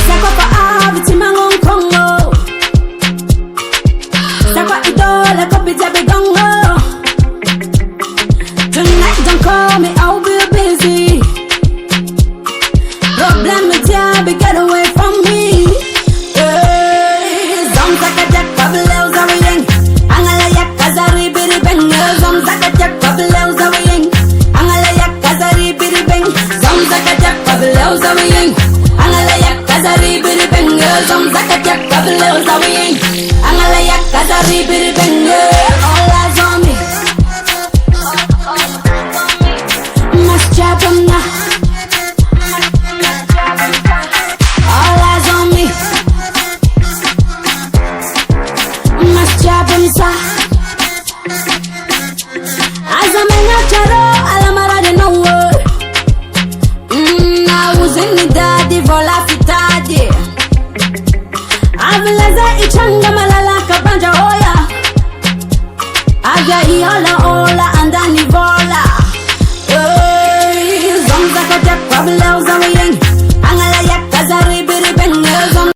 Sakwa pa aviti mangon kongo. Sakwa idole kopi jabe gongo. Tonight don't call me, I'll be busy. Problem with ya, get away from me. Zom zaka jak babileo zawiyeng. Angala yak kazari biri beng. Zom zaka jak babileo zawiyeng. Angala yak kazari biri beng. Zom zaka jak babileo zawiyeng. Angala yak kazari biri beng. Zom zaka jak babileo zawiyeng. Angala yak kazari biri beng. All eyes on me. Must jab on na. All eyes on me. Must jab on sa. As I'm in a charo, alamara de no word. I was in the daddy for la fitadi. Avileza ichanga malala kabanja oya. Aga iola ola